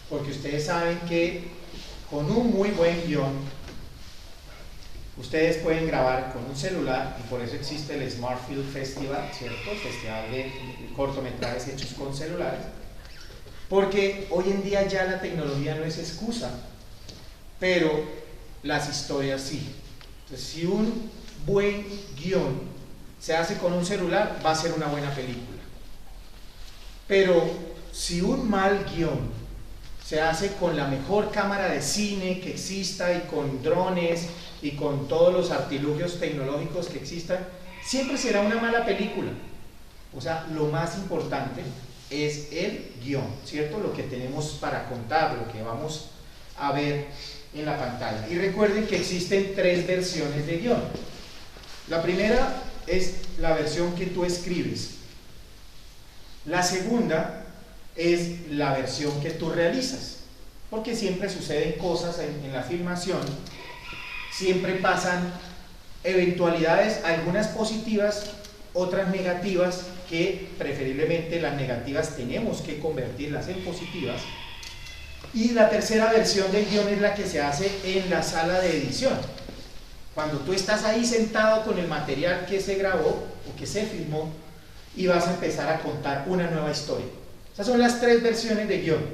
porque ustedes saben que con un muy buen guión, ustedes pueden grabar con un celular, y por eso existe el Smart Film Festival, ¿cierto? El festival de cortometrajes hechos con celulares, porque hoy en día ya la tecnología no es excusa, pero las historias sí. Entonces, si un buen guión se hace con un celular, va a ser una buena película. Pero si un mal guión se hace con la mejor cámara de cine que exista y con drones y con todos los artilugios tecnológicos que existan, siempre será una mala película. O sea, lo más importante es el guión, ¿cierto? Lo que tenemos para contar, lo que vamos a ver en la pantalla. Y recuerden que existen 3 versiones de guión. La primera es la versión que tú escribes. La segunda es la versión que tú realizas, porque siempre suceden cosas en la filmación, siempre pasan eventualidades, algunas positivas, otras negativas, que preferiblemente las negativas tenemos que convertirlas en positivas. Y la tercera versión del guión es la que se hace en la sala de edición, cuando tú estás ahí sentado con el material que se grabó o que se filmó y vas a empezar a contar una nueva historia. Esas son las 3 versiones de guión.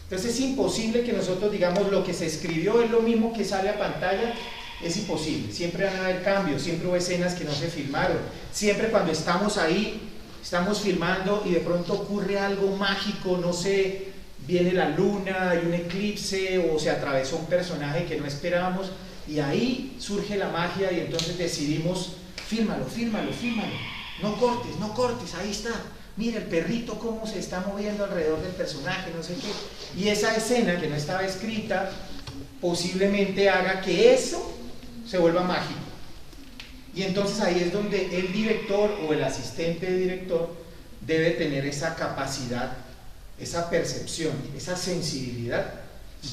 Entonces es imposible que nosotros digamos lo que se escribió es lo mismo que sale a pantalla. Es imposible, siempre van a haber cambios, siempre hubo escenas que no se filmaron, siempre cuando estamos ahí, estamos filmando y de pronto ocurre algo mágico, no sé, viene la luna, hay un eclipse o se atravesó un personaje que no esperábamos y ahí surge la magia y entonces decidimos, fírmalo, no cortes, ahí está, mira el perrito cómo se está moviendo alrededor del personaje, no sé qué, y esa escena que no estaba escrita posiblemente haga que eso se vuelva mágico. Y entonces ahí es donde el director o el asistente de director debe tener esa capacidad, esa percepción, esa sensibilidad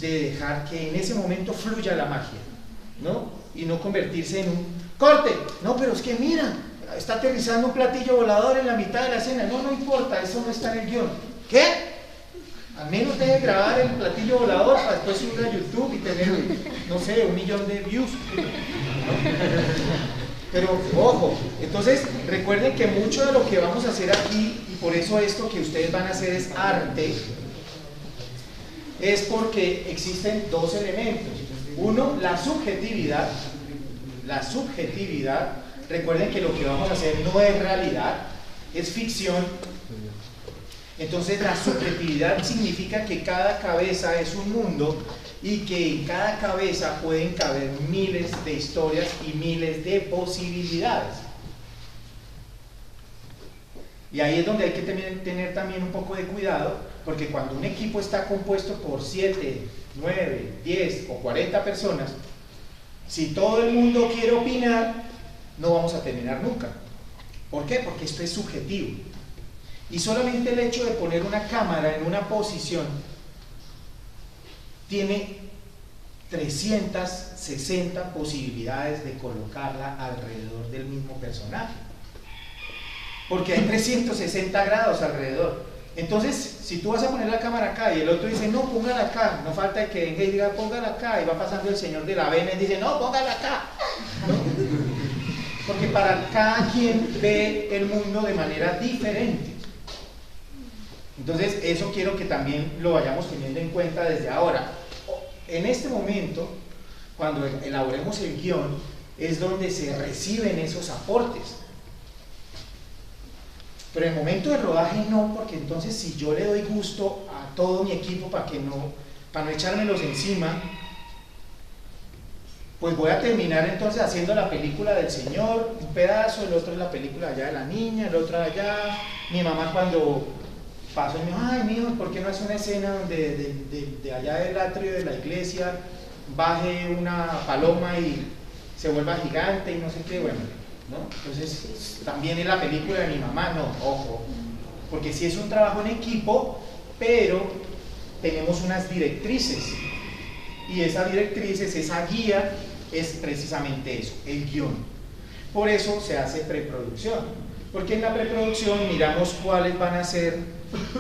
de dejar que en ese momento fluya la magia, ¿no? Y no convertirse en un corte, no, pero es que mira, está aterrizando un platillo volador en la mitad de la escena, no importa, eso no está en el guión. ¿Qué? Al menos deje grabar el platillo volador para después subir a YouTube y tener, no sé, 1 millón de views, ¿no? Pero ojo, entonces recuerden que mucho de lo que vamos a hacer aquí, y por eso esto que ustedes van a hacer es arte, es porque existen 2 elementos. Uno, la subjetividad. La subjetividad, recuerden que lo que vamos a hacer no es realidad, es ficción. Entonces la subjetividad significa que cada cabeza es un mundo y que en cada cabeza pueden caber miles de historias y miles de posibilidades. Y ahí es donde hay que tener también un poco de cuidado, porque cuando un equipo está compuesto por 7, 9, 10 o 40 personas, si todo el mundo quiere opinar, no vamos a terminar nunca. ¿Por qué? Porque esto es subjetivo. Y solamente el hecho de poner una cámara en una posición tiene 360 posibilidades de colocarla alrededor del mismo personaje. Porque hay 360 grados alrededor. Entonces, si tú vas a poner la cámara acá y el otro dice, no, póngala acá, no falta que venga y diga, póngala acá, y va pasando el señor de la avena y dice, no, póngala acá. ¿No? Porque para cada quien ve el mundo de manera diferente. Entonces, eso quiero que también lo vayamos teniendo en cuenta desde ahora. En este momento, cuando elaboremos el guión, es donde se reciben esos aportes. Pero en el momento de rodaje no, porque entonces si yo le doy gusto a todo mi equipo para no echármelos encima, pues voy a terminar entonces haciendo la película del señor, un pedazo, el otro es la película allá de la niña, el otro allá. Mi mamá cuando pasó y me dijo, ay mijo, ¿por qué no hace una escena donde de allá del atrio de la iglesia baje una paloma y se vuelva gigante y no sé qué? Bueno, ¿no? Entonces también en la película de mi mamá, no, ojo, porque sí es un trabajo en equipo, pero tenemos unas directrices, y esas directrices, esa guía es precisamente eso, el guión. Por eso se hace preproducción, Porque en la preproducción miramos cuáles van a ser.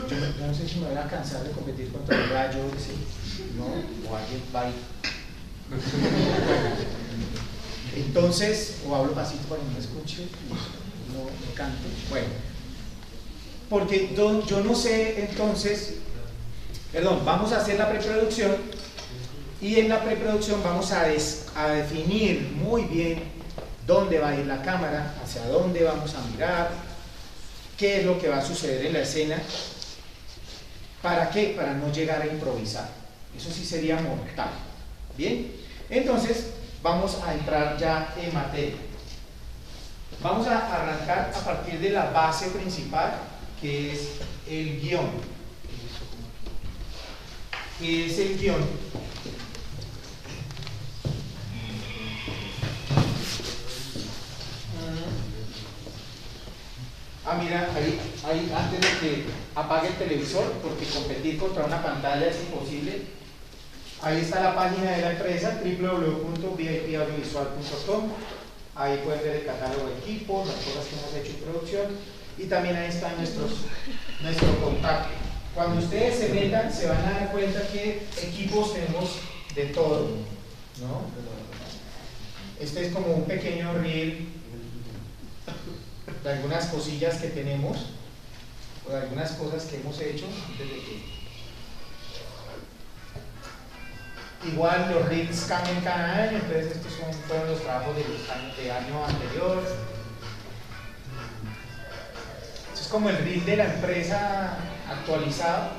Yo no sé si me voy a cansar de competir contra el gallo, ¿sí? ¿No? O alguien va ahí. Entonces, o hablo pasito para que no me escuche, no canto. Bueno, porque yo no sé, entonces, perdón, vamos a hacer la preproducción y en la preproducción vamos a definir muy bien dónde va a ir la cámara, hacia dónde vamos a mirar, qué es lo que va a suceder en la escena. ¿Para qué? Para no llegar a improvisar. Eso sí sería mortal. Bien, entonces vamos a entrar ya en materia. Vamos a arrancar a partir de la base principal, que es el guión. ¿Qué es el guión? Mira, ahí antes de que apague el televisor, porque competir contra una pantalla es imposible. Ahí está la página de la empresa, www.vipaudiovisual.com. Ahí pueden ver el catálogo de equipos, las cosas que hemos hecho en producción, y también ahí está nuestro contacto. Cuando ustedes se metan, se van a dar cuenta que equipos tenemos de todo, ¿no? Este es como un pequeño reel de algunas cosillas que tenemos, o de algunas cosas que hemos hecho antes de que... Igual los reels cambian cada año, entonces estos fueron los trabajos de año anterior. Esto es como el reel de la empresa actualizado,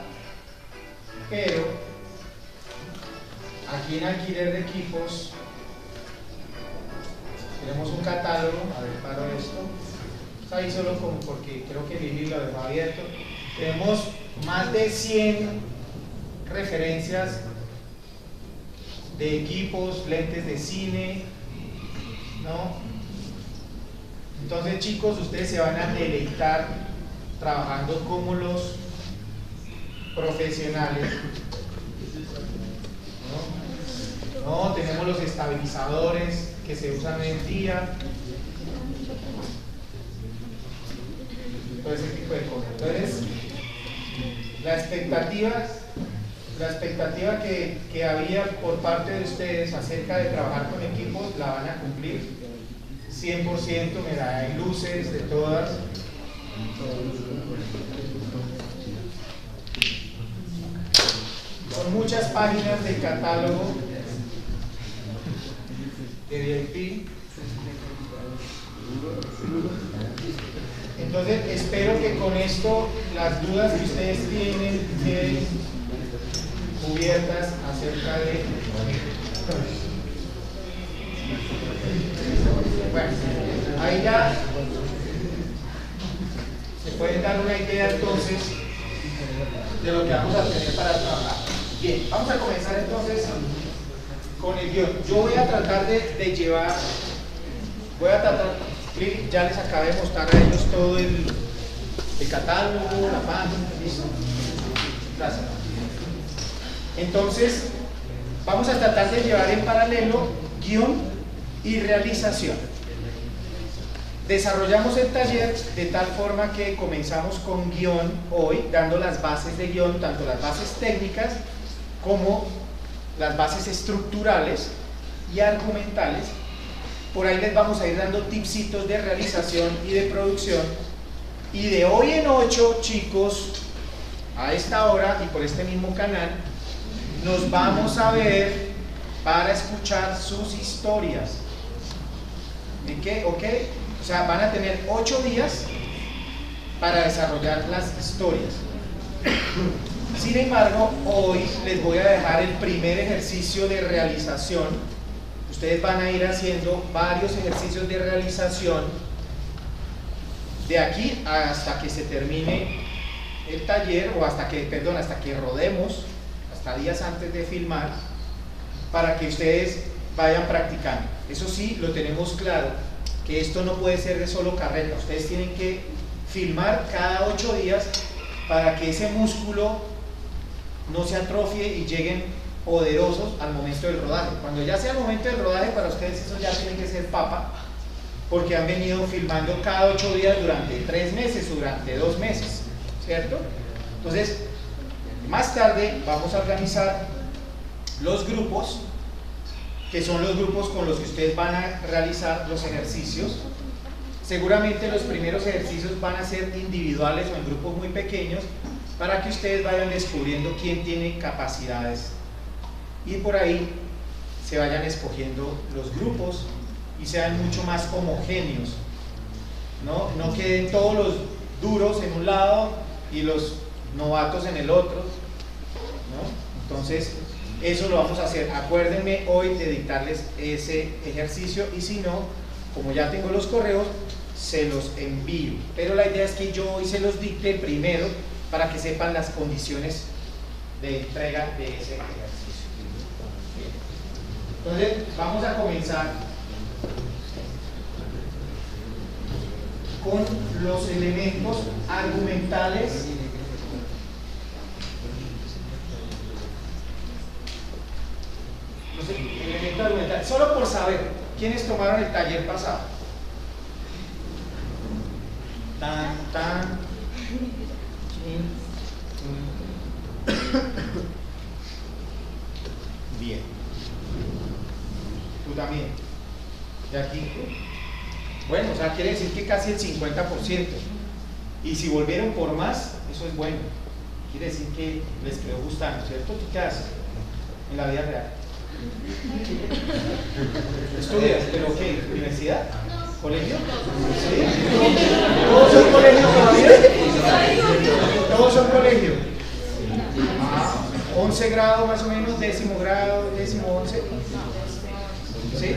pero aquí en alquiler de equipos tenemos un catálogo. A ver, paro esto. Está ahí solo como porque creo que Lili lo dejó abierto. Tenemos más de 100 referencias de equipos, lentes de cine, ¿no? Entonces, chicos, ustedes se van a deleitar trabajando como los profesionales, ¿no? Tenemos los estabilizadores que se usan hoy en día, todo ese tipo de cosas. Entonces, la expectativa que había por parte de ustedes acerca de trabajar con equipos la van a cumplir 100%. Mira, hay luces de todas. Son muchas páginas del catálogo de VIP. Entonces, espero que con esto las dudas que ustedes tienen queden cubiertas acerca de... Bueno, ahí ya se pueden dar una idea entonces de lo que vamos a tener para trabajar. Bien, vamos a comenzar entonces con el guión. Yo voy a tratar de llevar, ya les acabé de mostrar a ellos todo el catálogo, la página, ¿listo? Gracias. Entonces, vamos a tratar de llevar en paralelo guión y realización. Desarrollamos el taller de tal forma que comenzamos con guión hoy, dando las bases de guión, tanto las bases técnicas como las bases estructurales y argumentales. Por ahí les vamos a ir dando tipsitos de realización y de producción. Y de hoy en 8, chicos, a esta hora y por este mismo canal, nos vamos a ver para escuchar sus historias. ¿En qué? ¿Ok? O sea, van a tener 8 días para desarrollar las historias. Sin embargo, hoy les voy a dejar el primer ejercicio de realización. Ustedes van a ir haciendo varios ejercicios de realización de aquí hasta que se termine el taller, o hasta que rodemos, hasta días antes de filmar, para que ustedes vayan practicando. Eso sí, lo tenemos claro, que esto no puede ser de solo carreta. Ustedes tienen que filmar cada 8 días para que ese músculo no se atrofie y lleguen poderosos al momento del rodaje. Cuando ya sea el momento del rodaje, para ustedes eso ya tiene que ser papa, porque han venido filmando cada 8 días durante 3 meses o durante 2 meses, ¿cierto? Entonces, más tarde vamos a organizar los grupos, que son los grupos con los que ustedes van a realizar los ejercicios. Seguramente los primeros ejercicios van a ser individuales o en grupos muy pequeños, para que ustedes vayan descubriendo quién tiene capacidades y por ahí se vayan escogiendo los grupos y sean mucho más homogéneos, no queden todos los duros en un lado y los novatos en el otro, ¿no? Entonces eso lo vamos a hacer. Acuérdenme hoy de dictarles ese ejercicio, y si no, como ya tengo los correos, se los envío, pero la idea es que yo hoy se los dicte primero para que sepan las condiciones de entrega de ese ejercicio. Entonces vamos a comenzar con los elementos argumentales solo por saber quiénes tomaron el taller pasado. Bien. Tú también. Y aquí. Bueno, o sea, quiere decir que casi el 50%. Y si volvieron por más, eso es bueno. Quiere decir que les quedó gustando, ¿cierto? ¿Tú qué haces en la vida real? ¿Estudias? ¿Pero qué? ¿Universidad? ¿Colegio? ¿Sí? ¿Todos son colegio todavía? ¿Todos son colegio? 11 grado más o menos, 10º grado, 10º, 11. ¿Sí?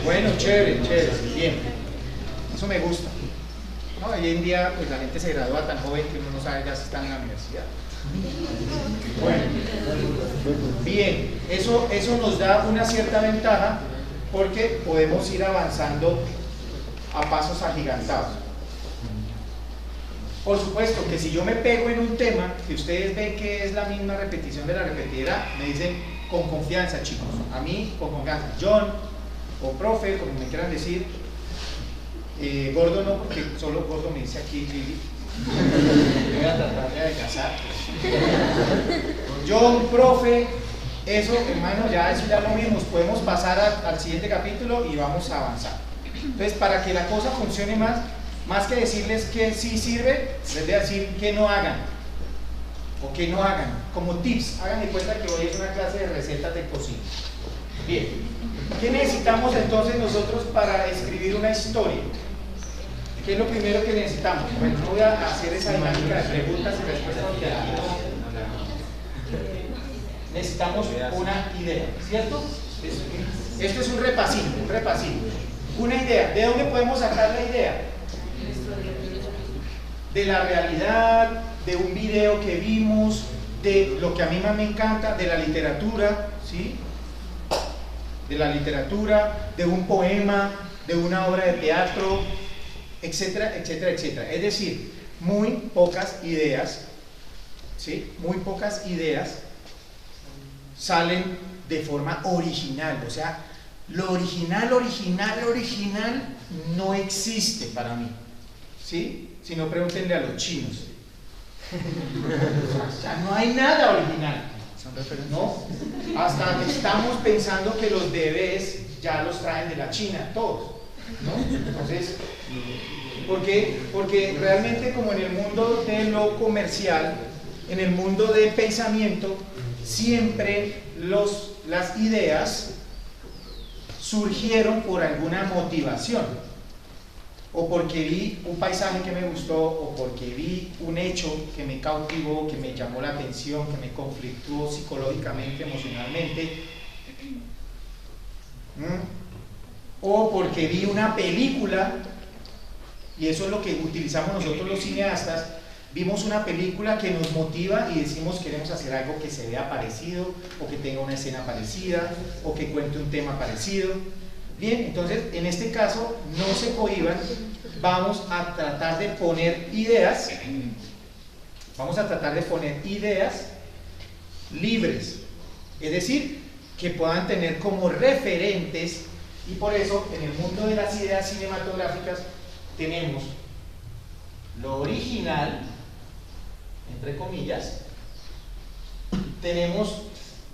Bueno, chévere, chévere, bien. Eso me gusta. No, hoy en día pues la gente se gradúa tan joven que uno no sabe ya si están en la universidad. Bueno, bien, eso nos da una cierta ventaja porque podemos ir avanzando a pasos agigantados. Por supuesto que si yo me pego en un tema que ustedes ven que es la misma repetición de la repetidera, me dicen con confianza, chicos, a mí con confianza, John o profe, como me quieran decir, Gordo no, porque solo Gordo me dice aquí Lili. Voy a tratar de adelgazar. John, profe, eso, hermano, ya eso ya lo vimos. Podemos pasar al siguiente capítulo y vamos a avanzar. Entonces, para que la cosa funcione más que decirles que sí sirve, les voy a decir que no hagan o que no hagan, como tips. Hagan de cuenta que hoy es una clase de recetas de cocina. Bien, ¿qué necesitamos entonces nosotros para escribir una historia? ¿Qué es lo primero que necesitamos? Bueno, no voy a hacer esa dinámica de preguntas y respuestas. Necesitamos una idea, ¿cierto? Esto es un repasito, una idea. ¿De dónde podemos sacar la idea? De la realidad, de un video que vimos, de lo que a mí más me encanta, de la literatura, ¿sí? De la literatura, de un poema, de una obra de teatro, etcétera, etcétera, etcétera. Es decir, muy pocas ideas, ¿sí? Muy pocas ideas salen de forma original. O sea, lo original no existe para mí, ¿sí? Si no, pregúntenle a los chinos. O sea, no hay nada original, ¿no? Hasta estamos pensando que los bebés ya los traen de la China, todos, ¿no? Entonces, porque realmente, como en el mundo de lo comercial, en el mundo del pensamiento, siempre las ideas surgieron por alguna motivación, o porque vi un paisaje que me gustó, o porque vi un hecho que me cautivó, que me llamó la atención, que me conflictuó psicológicamente, emocionalmente, o porque vi una película, y eso es lo que utilizamos nosotros los cineastas. Vimos una película que nos motiva y decimos queremos hacer algo que se vea parecido, o que tenga una escena parecida, o que cuente un tema parecido. Bien, entonces en este caso no se cohíban, vamos a tratar de poner ideas, libres, es decir, que puedan tener como referentes Y por eso, en el mundo de las ideas cinematográficas, tenemos lo original, entre comillas, tenemos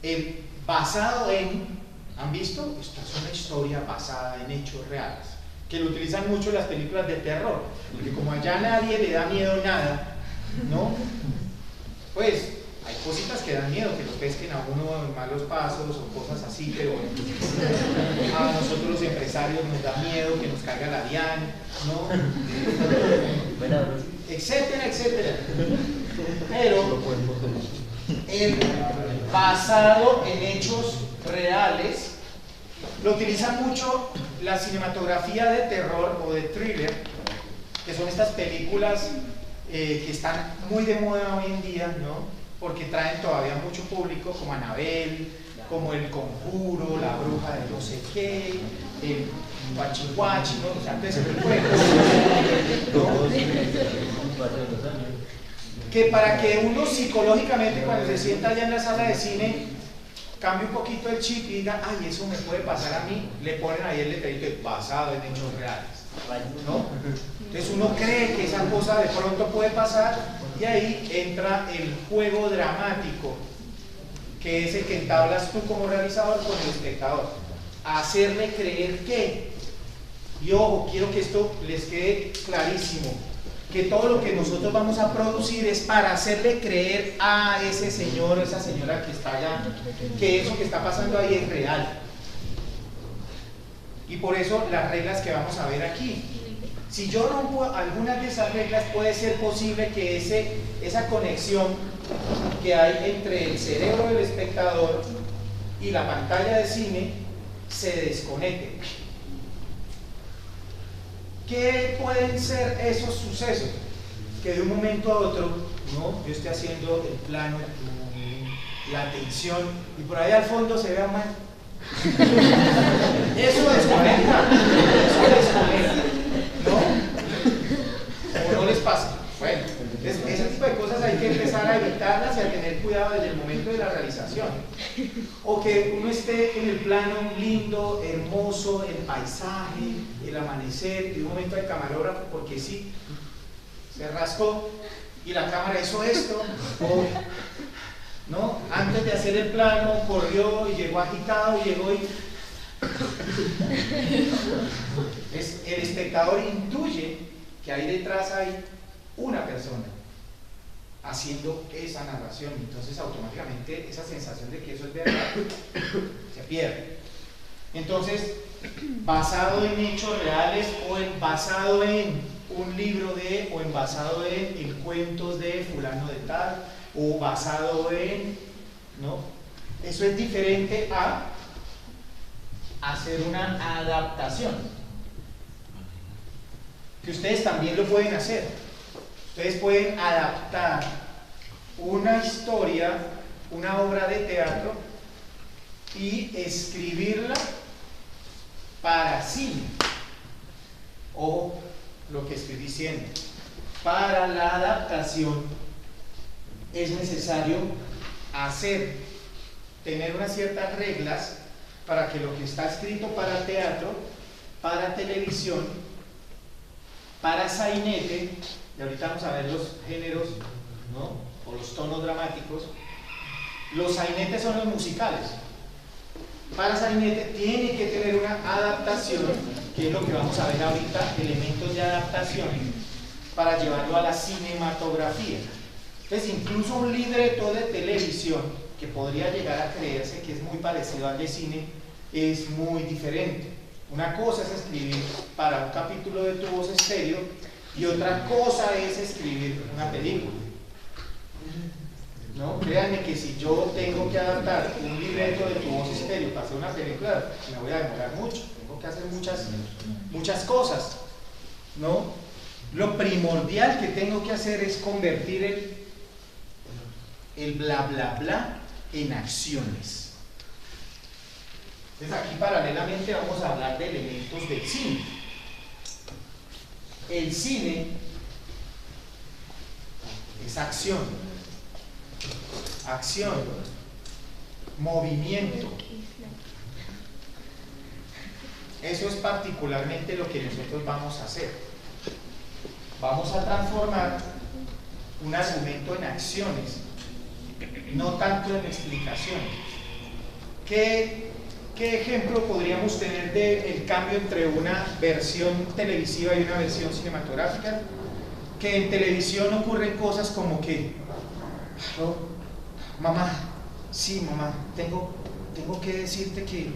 el basado en, ¿han visto? Esta es una historia basada en hechos reales, que lo utilizan mucho en las películas de terror, porque como allá a nadie le da miedo nada, ¿no? Pues hay cositas que dan miedo, que lo pesquen a uno en malos pasos o cosas así, pero a nosotros los empresarios nos da miedo que nos caiga la DIAN, ¿no? Etcétera, etcétera. Pero el basado en hechos reales lo utiliza mucho la cinematografía de terror o de thriller, que son estas películas que están muy de moda hoy en día, ¿no? Porque traen todavía mucho público, como Annabelle, como El Conjuro, La Bruja de no sé qué, el Guachihuachi, ¿no? O sea, todo ese tipo de cosas, ¿no? Que para que uno psicológicamente, cuando se sienta allá en la sala de cine, cambie un poquito el chip y diga, ay, eso me puede pasar a mí, le ponen ahí el letrerito basado en hechos reales, ¿no? Entonces uno cree que esa cosa de pronto puede pasar y ahí entra el juego dramático, que es el que entablas tú como realizador con el espectador. Hacerle creer que, y ojo, quiero que esto les quede clarísimo, que todo lo que nosotros vamos a producir es para hacerle creer a ese señor o esa señora que está allá, que eso que está pasando ahí es real. Y por eso las reglas que vamos a ver aquí. Si yo rompo algunas de esas reglas, puede ser posible que esa conexión que hay entre el cerebro del espectador y la pantalla de cine se desconecte. ¿Qué pueden ser esos sucesos? Que de un momento a otro, ¿no? Yo estoy haciendo el plano, la atención, y por ahí al fondo se vea mal. Eso desconecta, ¿no? ¿O no les pasa? Bueno, ese tipo de cosas hay que empezar a evitarlas y a tener cuidado desde el momento de la realización. O que uno esté en el plano lindo, hermoso, el paisaje, el amanecer, y de un momento al camarógrafo, porque sí, se rascó y la cámara hizo esto, o, ¿no? Antes de hacer el plano, corrió y llegó agitado y llegó y... El espectador intuye que ahí detrás hay una persona haciendo esa narración, entonces automáticamente esa sensación de que eso es verdad se pierde. Entonces, basado en hechos reales o basado en un libro de, o basado en cuentos de fulano de tal, o basado en, ¿no? Eso es diferente a hacer una adaptación, que ustedes también lo pueden hacer. Ustedes pueden adaptar una historia, una obra de teatro y escribirla para cine. O lo que estoy diciendo, para la adaptación es necesario tener unas ciertas reglas para que lo que está escrito para teatro, para televisión, para sainete, y ahorita vamos a ver los géneros, ¿no? O los tonos dramáticos. Los sainetes son los musicales. Para sainete tiene que tener una adaptación, que es lo que vamos a ver ahorita, elementos de adaptación, para llevarlo a la cinematografía. Entonces, incluso un libreto de televisión, que podría llegar a creerse que es muy parecido al de cine, es muy diferente. Una cosa es escribir para un capítulo de Tu Voz Estéreo y otra cosa es escribir una película, ¿no? Créanme que si yo tengo que adaptar un libreto de Tu Voz Estéreo para hacer una película, me voy a demorar mucho, tengo que hacer muchas cosas, ¿no? Lo primordial que tengo que hacer es convertir el bla bla bla en acciones. Entonces aquí paralelamente vamos a hablar de elementos del cine. El cine es acción, movimiento. Eso es particularmente lo que nosotros vamos a hacer. Vamos a transformar un argumento en acciones, no tanto en explicaciones. ¿Qué ejemplo podríamos tener del cambio entre una versión televisiva y una versión cinematográfica? Que en televisión ocurren cosas como que, oh, mamá, sí mamá, tengo que decirte que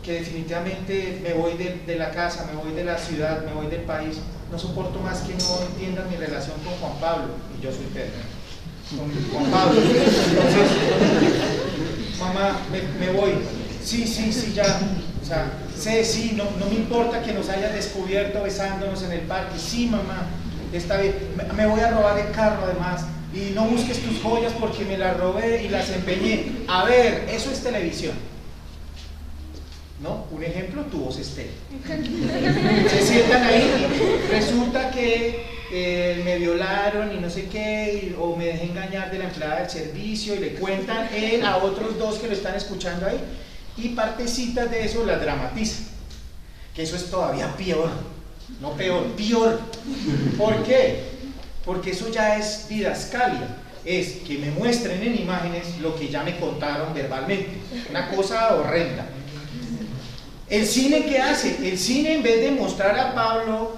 definitivamente me voy de la casa, me voy de la ciudad, me voy del país, no soporto más que no entiendan mi relación con Juan Pablo, y yo soy Pedro, con Juan Pablo. Entonces, mamá, me voy, sí, ya, o sea, sí, no me importa que nos hayas descubierto besándonos en el parque, sí mamá, está bien, me voy a robar el carro además, y no busques tus joyas porque me las robé y las empeñé. A ver, eso es televisión, ¿no? Un ejemplo, tu voz estéreo. Se sientan ahí, resulta que me violaron y no sé qué, o me dejé engañar de la empleada del servicio, y le cuentan él a otros dos que lo están escuchando ahí, y partecitas de eso las dramatizan, que eso es todavía peor, no peor, peor. ¿Por qué? Porque eso ya es didascalia, es que me muestren en imágenes lo que ya me contaron verbalmente, una cosa horrenda. ¿El cine qué hace? El cine, en vez de mostrar a Pablo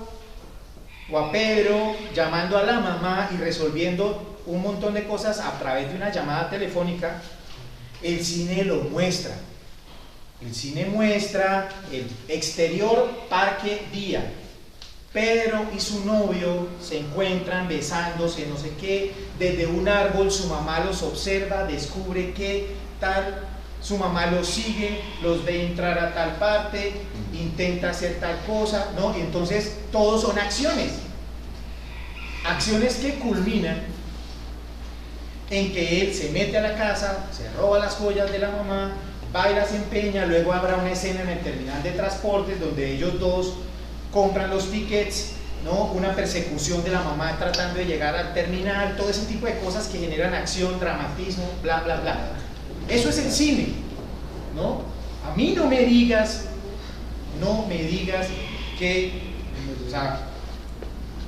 o a Pedro llamando a la mamá y resolviendo un montón de cosas a través de una llamada telefónica, el cine lo muestra. El cine muestra el exterior parque día. Pedro y su novio se encuentran besándose, no sé qué, desde un árbol su mamá los observa, descubre que tal, su mamá los sigue, los ve entrar a tal parte, intenta hacer tal cosa, ¿no? Y entonces todos son acciones que culminan en que él se mete a la casa, se roba las joyas de la mamá, va y las empeña, luego habrá una escena en el terminal de transportes donde ellos dos compran los tickets, ¿no? Una persecución de la mamá tratando de llegar al terminal, todo ese tipo de cosas que generan acción, dramatismo, bla, bla, bla. Eso es el cine, ¿no? A mí no me digas que, o sea,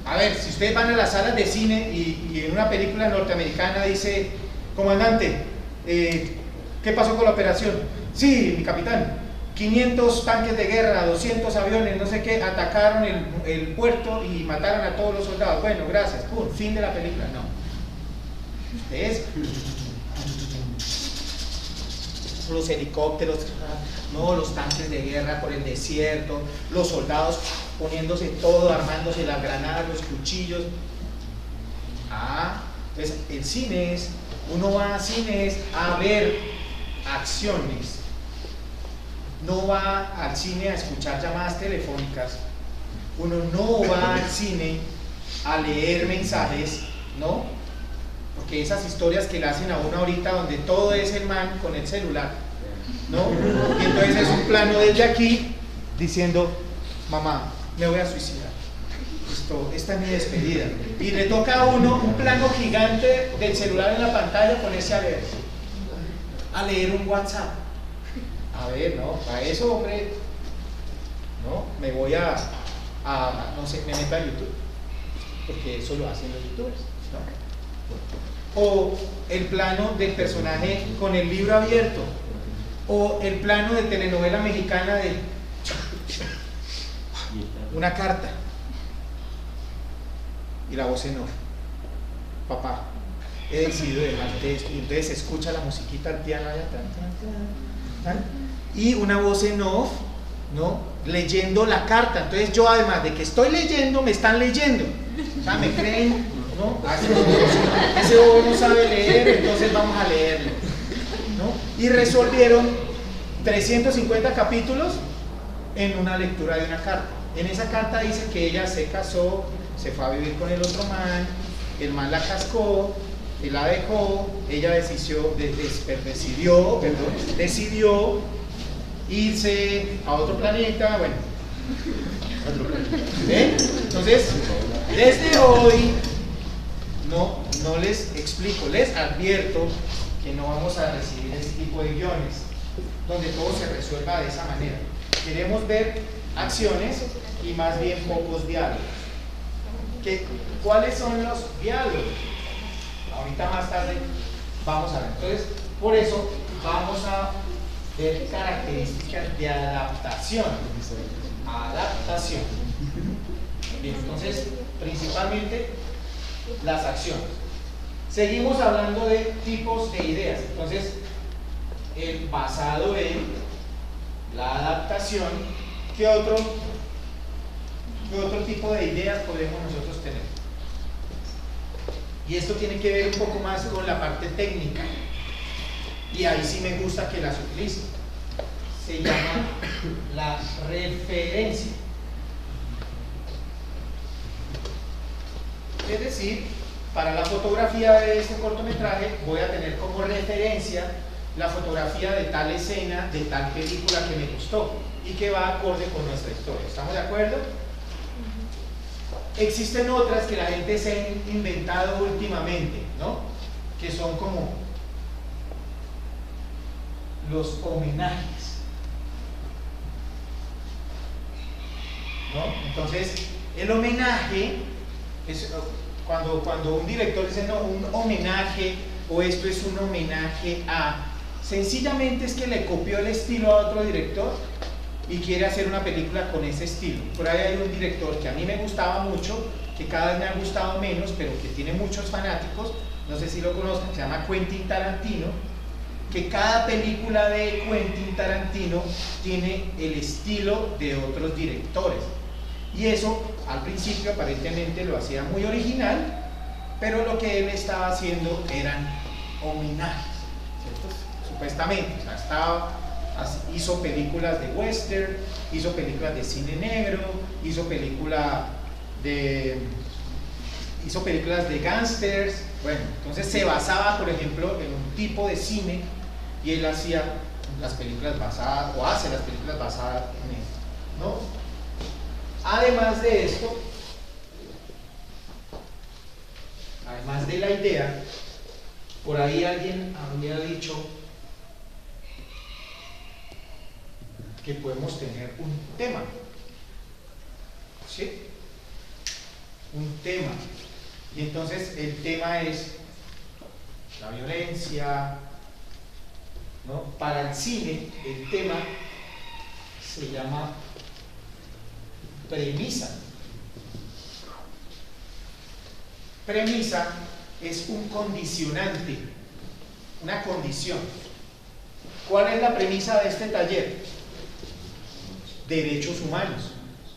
a ver, si ustedes van a las salas de cine y en una película norteamericana dice, comandante, ¿qué pasó con la operación? Sí, mi capitán, 500 tanques de guerra, 200 aviones, no sé qué, atacaron el puerto y mataron a todos los soldados. Bueno, gracias, pum, fin de la película. No. Ustedes, los helicópteros, no, los tanques de guerra por el desierto, los soldados poniéndose todo, armándose las granadas, los cuchillos. Entonces el cine es, uno va a cines a ver acciones. No va al cine a escuchar llamadas telefónicas, uno no va al cine a leer mensajes, ¿no? Porque esas historias que le hacen a uno ahorita donde todo es el man con el celular, ¿no? Y entonces es un plano desde aquí diciendo, mamá, me voy a suicidar, esta es mi despedida, y le toca a uno un plano gigante del celular en la pantalla ponerse a leer un WhatsApp. A ver, no, para eso, hombre, no, me voy no sé, me meto a YouTube, porque eso lo hacen los youtubers, ¿no? O el plano del personaje con el libro abierto, o el plano de telenovela mexicana de una carta, y la voz en off, papá, he decidido dejarte esto, y entonces se escucha la musiquita al piano allá, y una voz en off, ¿no? Leyendo la carta. Entonces yo, además de que estoy leyendo, me están leyendo, o sea, me creen, ¿no? Ese bobo no sabe leer, entonces vamos a leerlo, ¿no? Y resolvieron 350 capítulos en una lectura de una carta. En esa carta dice que ella se casó, se fue a vivir con el otro man, el man la cascó, él la dejó, ella decidió irse a otro planeta, bueno, entonces desde hoy no les explico, les advierto que no vamos a recibir ese tipo de guiones donde todo se resuelva de esa manera. Queremos ver acciones y más bien pocos diálogos. ¿Cuáles son los diálogos? Ahorita más tarde vamos a ver. Entonces, por eso vamos a ver características de adaptación. Adaptación. Bien, entonces, principalmente las acciones. Seguimos hablando de tipos de ideas. Entonces, el basado en la adaptación, ¿qué otro tipo de ideas podemos nosotros tener? Y esto tiene que ver un poco más con la parte técnica. Y ahí sí me gusta que las utilice. Se llama la referencia. Es decir, para la fotografía de este cortometraje voy a tener como referencia la fotografía de tal escena, de tal película que me gustó y que va acorde con nuestra historia. ¿Estamos de acuerdo? Existen otras que la gente se ha inventado últimamente, ¿no? Que son como los homenajes, ¿no? Entonces, el homenaje es cuando un director dice, no, un homenaje, o esto es un homenaje a, sencillamente es que le copió el estilo a otro director y quiere hacer una película con ese estilo. Por ahí hay un director que a mí me gustaba mucho, que cada vez me ha gustado menos, pero que tiene muchos fanáticos, no sé si lo conocen, se llama Quentin Tarantino, que cada película de Quentin Tarantino tiene el estilo de otros directores. Y eso, al principio, aparentemente lo hacía muy original, pero lo que él estaba haciendo eran homenajes, ¿cierto? Supuestamente, o sea, hizo películas de western, hizo películas de cine negro, hizo películas de gángsters. Bueno, entonces se basaba, por ejemplo, en un tipo de cine y él hacía las películas basadas, o hace las películas basadas en esto, ¿no? Además de esto, además de la idea, por ahí alguien había dicho que podemos tener un tema, ¿sí? Un tema. Y entonces el tema es la violencia, ¿no? Para el cine, el tema se llama premisa. Premisa es un condicionante, una condición. ¿Cuál es la premisa de este taller? Derechos humanos.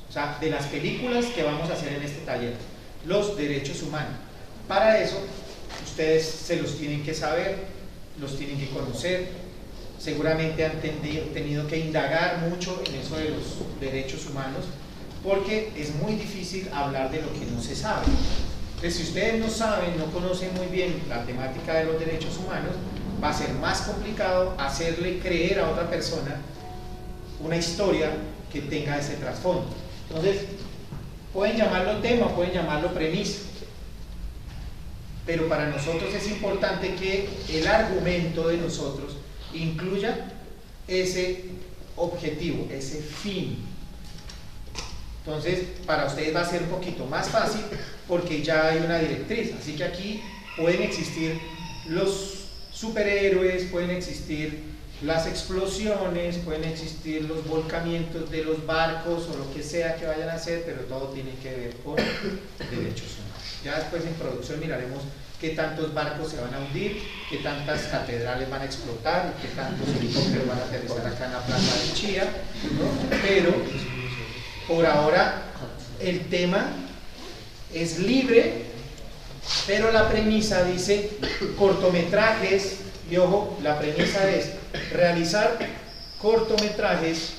O sea, de las películas que vamos a hacer en este taller, los derechos humanos. Para eso, ustedes se los tienen que saber, los tienen que conocer. Seguramente han tenido que indagar mucho en eso de los derechos humanos, porque es muy difícil hablar de lo que no se sabe. Entonces, si ustedes no saben, no conocen muy bien la temática de los derechos humanos, va a ser más complicado hacerle creer a otra persona una historia que tenga ese trasfondo. Entonces, pueden llamarlo tema, pueden llamarlo premisa, pero para nosotros es importante que el argumento de nosotros incluya ese objetivo, ese fin. Entonces, para ustedes va a ser un poquito más fácil porque ya hay una directriz. Así que aquí pueden existir los superhéroes, pueden existir las explosiones, pueden existir los volcamientos de los barcos o lo que sea que vayan a hacer, pero todo tiene que ver con derechos humanos. Ya después en producción miraremos qué tantos barcos se van a hundir, qué tantas catedrales van a explotar, qué tantos helicópteros van a aterrizar acá en la plaza de Chía, ¿no? Pero por ahora el tema es libre, pero la premisa dice cortometrajes, y ojo, la premisa es realizar cortometrajes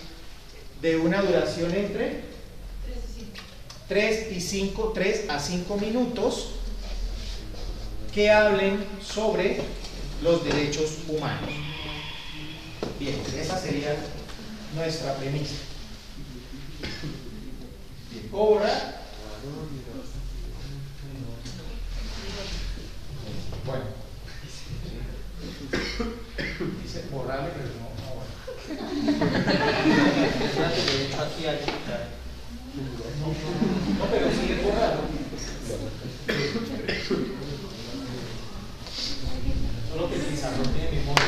de una duración entre 3 a 5 minutos que hablen sobre los derechos humanos. Bien, esa sería nuestra premisa. Ahora, bueno, dice borrarle, pero no bueno. De hecho aquí hay No, pero sí es borrado. Solo que el pizarrón tiene memoria.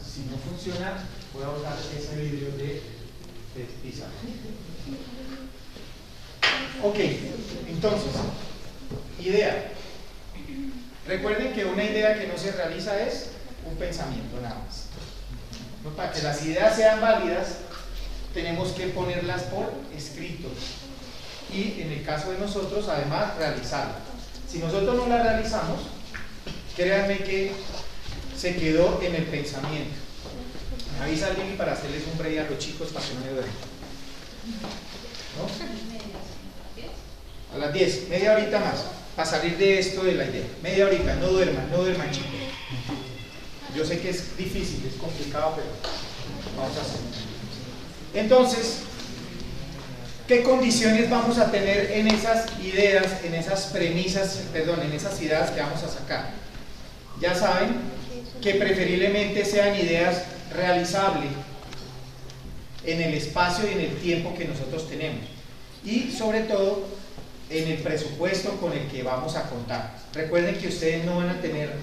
Si no funciona, voy a botar ese vidrio de pizarra. Ok, entonces, idea. Recuerden que una idea que no se realiza es un pensamiento nada más. ¿No? Para que las ideas sean válidas, tenemos que ponerlas por escrito. Y en el caso de nosotros, además, realizarlas. Si nosotros no las realizamos, créanme que se quedó en el pensamiento. Me avisa alguien para hacerles un break a los chicos para que no me duerman. ¿No? A las 10, media horita más, para salir de esto de la idea. Media horita, no duerman chicos. Yo sé que es difícil, es complicado, pero vamos a hacer. Entonces, ¿qué condiciones vamos a tener en esas ideas, en esas premisas, perdón, en esas ideas que vamos a sacar? Ya saben que preferiblemente sean ideas realizables en el espacio y en el tiempo que nosotros tenemos. Y sobre todo, en el presupuesto con el que vamos a contar. Recuerden que ustedes no van a tener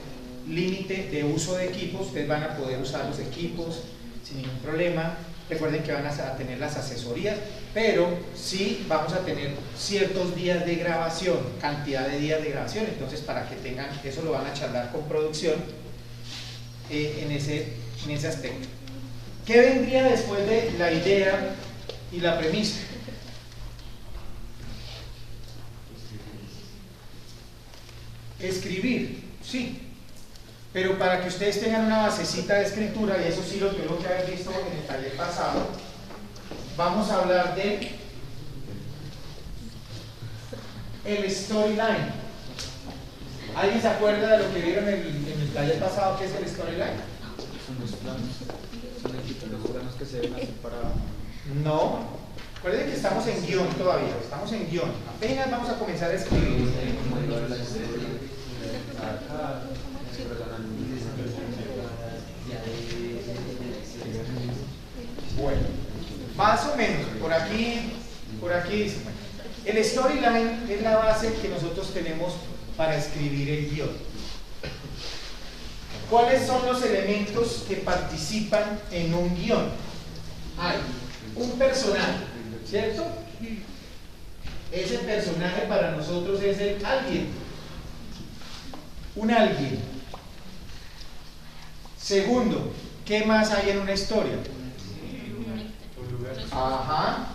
límite de uso de equipos, ustedes van a poder usar los equipos sin ningún problema. Recuerden que van a tener las asesorías, pero sí vamos a tener ciertos días de grabación, cantidad de días de grabación. Entonces, para que tengan, eso lo van a charlar con producción en ese aspecto. ¿Qué vendría después de la idea y la premisa? Escribir, sí, pero para que ustedes tengan una basecita de escritura, y eso sí lo tengo que haber visto en el taller pasado, vamos a hablar de el storyline. ¿Alguien se acuerda de lo que vieron en el taller pasado? ¿Qué es el storyline? Son los planos, son los planos que se deben hacer para... No, recuerden que estamos en guión todavía, estamos en guión, apenas vamos a comenzar a escribir. Bueno, más o menos, por aquí dice, el storyline es la base que nosotros tenemos para escribir el guión. ¿Cuáles son los elementos que participan en un guión? Hay un personaje, ¿cierto? Ese personaje para nosotros es el alguien. Un alguien. Segundo, ¿qué más hay en una historia? Ajá.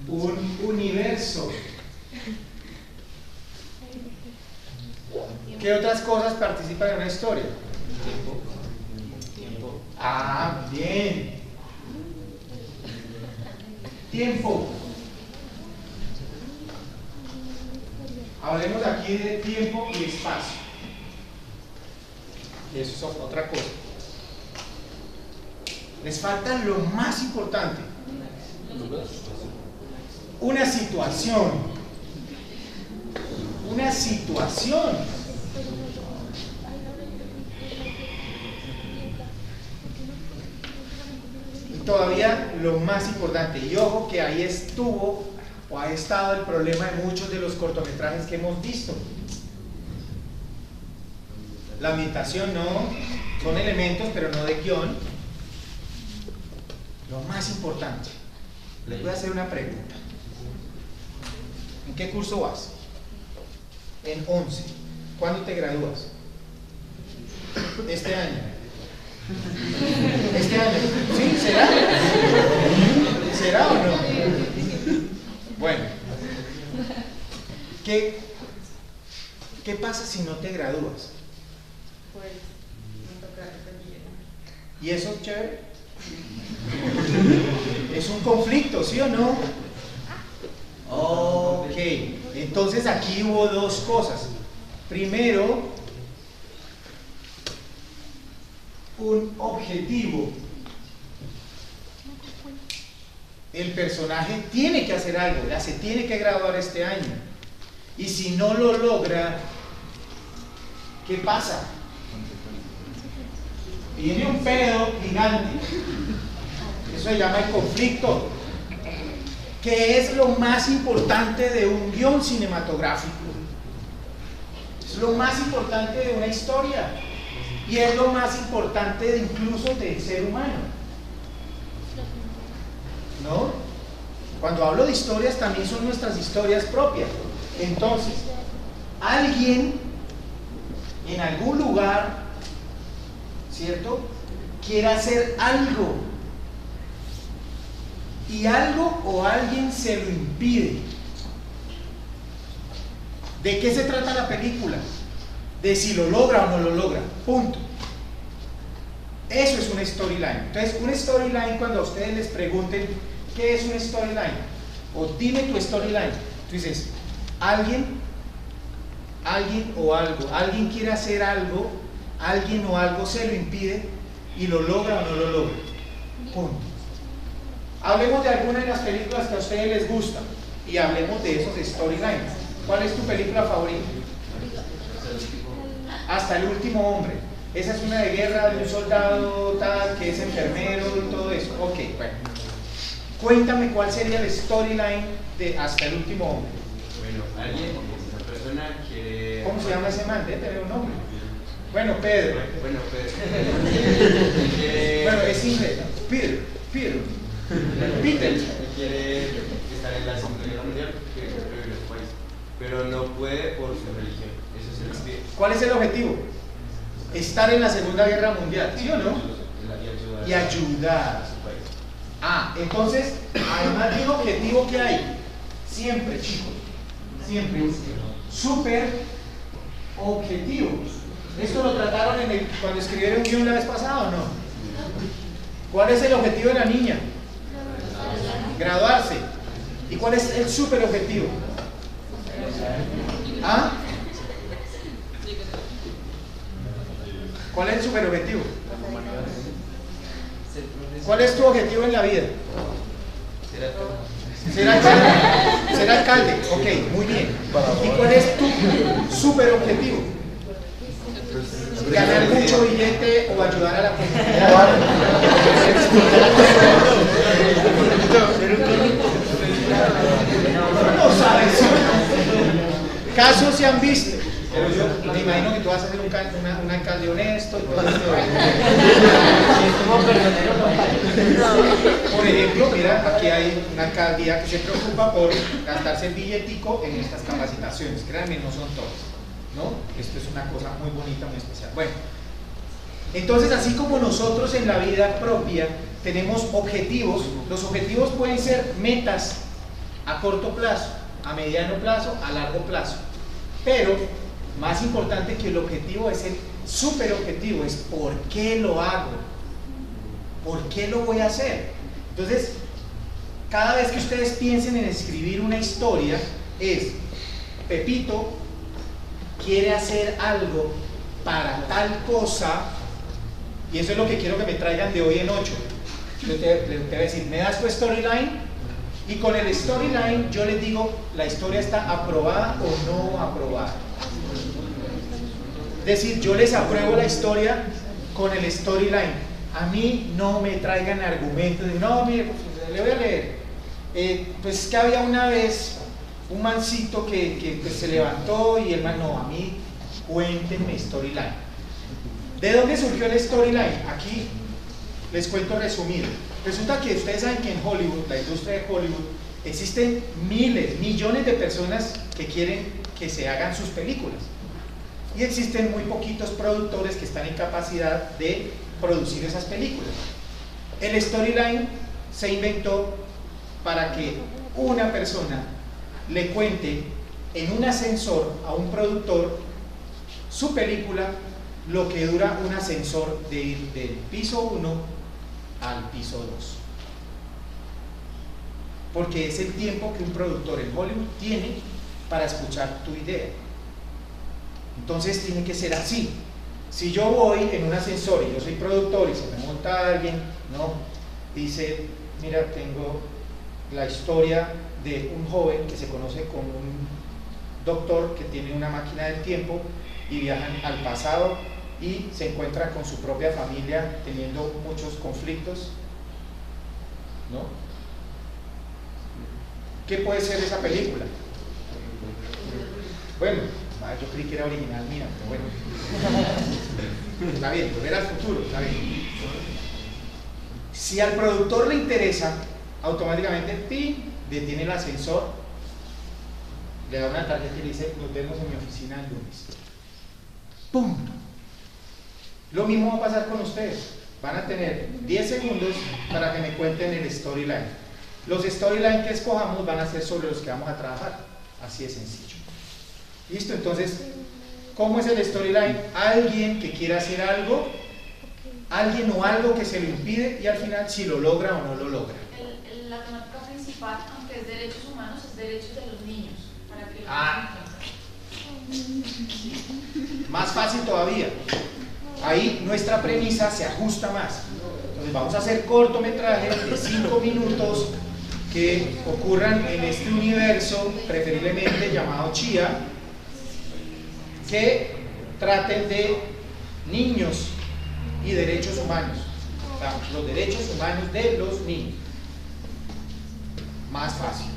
Un universo. ¿Qué otras cosas participan en una historia? Tiempo. Ah, bien. Tiempo. Hablemos aquí de tiempo y espacio. Eso es otra cosa. Les falta lo más importante. Una situación. Una situación. Y todavía lo más importante, y ojo que ahí estuvo o ha estado el problema de muchos de los cortometrajes que hemos visto. La ambientación no, son elementos pero no de guión. Lo más importante, les voy a hacer una pregunta. ¿En qué curso vas? En 11. ¿Cuándo te gradúas? Este año. Este año. ¿Sí? ¿Será? ¿Será o no? Bueno. ¿Qué pasa si no te gradúas? Pues me toca repetir. ¿Y eso es chévere? Es un conflicto, ¿sí o no? Ok. Ok, entonces aquí hubo dos cosas. Primero, un objetivo. El personaje tiene que hacer algo, ya se tiene que graduar este año. Y si no lo logra, ¿qué pasa? Viene un pedo gigante. Eso se llama el conflicto. ¿Qué es lo más importante de un guión cinematográfico? Es lo más importante de una historia. Y es lo más importante incluso del ser humano. ¿No? Cuando hablo de historias también son nuestras historias propias. Entonces, alguien en algún lugar, ¿cierto?, quiere hacer algo y algo o alguien se lo impide. ¿De qué se trata la película? De si lo logra o no lo logra, punto. Eso es una storyline. Entonces, una storyline, cuando a ustedes les pregunten ¿qué es una storyline? O dime tu storyline. Tú dices, alguien o algo, alguien quiere hacer algo, alguien o algo se lo impide y lo logra o no lo logra. Punto. Hablemos de alguna de las películas que a ustedes les gustan y hablemos de esos storylines. ¿Cuál es tu película favorita? Hasta el último hombre. Esa es una de guerra de un soldado tal que es enfermero y todo eso. Ok, bueno. Cuéntame cuál sería el storyline de Hasta el último hombre. Bueno, alguien, una persona quiere... ¿Cómo se llama ese man? Debe tener un nombre. Bueno, Pedro. Bueno, Pedro. Bueno, es inglés. Peter. Él quiere estar en la Segunda Guerra Mundial, quiere sobrevivir en su país, pero no puede por su religión. Eso es el espíritu. ¿Cuál es el objetivo? Estar en la Segunda Guerra Mundial, ¿sí o no? Y ayudar a su país. Ah, entonces, además de un objetivo que hay, siempre, chicos, siempre, súper objetivo. ¿Esto lo trataron cuando escribieron un guión la vez pasada o no? ¿Cuál es el objetivo de la niña? Graduarse. ¿Y cuál es el súper objetivo? ¿Ah? ¿Cuál es el super objetivo? ¿Cuál es tu objetivo en la vida? Ser alcalde. Ser alcalde, ok, muy bien. ¿Y cuál es tu super objetivo? Ganar mucho billete o ayudar a la comunidad. No sabes. Casos se han visto. Pero yo me imagino que tú vas a ser un alcalde honesto y todo esto. Por ejemplo, mira, aquí hay una alcaldía que se preocupa por gastarse el billetico en estas capacitaciones. Créanme, no son todas, ¿no? Esto es una cosa muy bonita, muy especial. Bueno, entonces así como nosotros en la vida propia tenemos objetivos, los objetivos pueden ser metas a corto plazo, a mediano plazo, a largo plazo, pero más importante que el objetivo es el super objetivo, es ¿por qué lo hago? ¿Por qué lo voy a hacer? Entonces, cada vez que ustedes piensen en escribir una historia, es Pepito quiere hacer algo para tal cosa, y eso es lo que quiero que me traigan de hoy en 8. Yo te voy a decir, ¿me das tu storyline? Y con el storyline yo les digo, ¿la historia está aprobada o no aprobada? Es decir, yo les apruebo la historia con el storyline. A mí no me traigan argumentos de, no, mire, pues, le voy a leer. Pues que había una vez un mancito que pues, se levantó y el man, no, a mí cuéntenme storyline. ¿De dónde surgió el storyline? Aquí les cuento resumido. Resulta que ustedes saben que en Hollywood, la industria de Hollywood, existen miles, millones de personas que quieren que se hagan sus películas. Y existen muy poquitos productores que están en capacidad de producir esas películas. El storyline se inventó para que una persona le cuente en un ascensor a un productor su película, lo que dura un ascensor de ir del piso 1 al piso 2. porque es el tiempo que un productor en Hollywood tiene para escuchar tu idea. Entonces tiene que ser así. Si yo voy en un ascensor y yo soy productor y se me monta alguien, ¿no? Dice, mira, tengo la historia de un joven que se conoce como un doctor que tiene una máquina del tiempo y viajan al pasado y se encuentra con su propia familia teniendo muchos conflictos, ¿no? ¿Qué puede ser esa película? Bueno, yo creí que era original mía, pero bueno. Está bien, volver al futuro, está bien. Si al productor le interesa, automáticamente ¡pim!, detiene el ascensor, le da una tarjeta y le dice, nos vemos en mi oficina el lunes. ¡Pum! Lo mismo va a pasar con ustedes. Van a tener 10 segundos para que me cuenten el storyline. Los storylines que escojamos van a ser sobre los que vamos a trabajar. Así de sencillo. ¿Listo? Entonces, ¿cómo es el storyline? Alguien que quiera hacer algo, alguien o algo que se lo impide y al final si lo logra o no lo logra. La temática principal, aunque es derechos humanos, es derechos de los niños. Para que más fácil todavía. Ahí nuestra premisa se ajusta más. Entonces vamos a hacer cortometrajes de 5 minutos que ocurran en este universo, preferiblemente llamado Chía, que traten de niños y derechos humanos. O sea, los derechos humanos de los niños. Más fácil,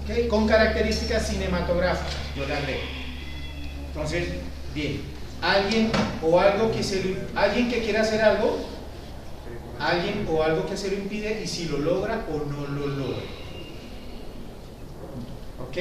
¿ok? Con características cinematográficas, yo le agrego. Entonces, bien, alguien o algo que alguien que quiera hacer algo, alguien o algo que se lo impide y si lo logra o no lo logra, ¿ok?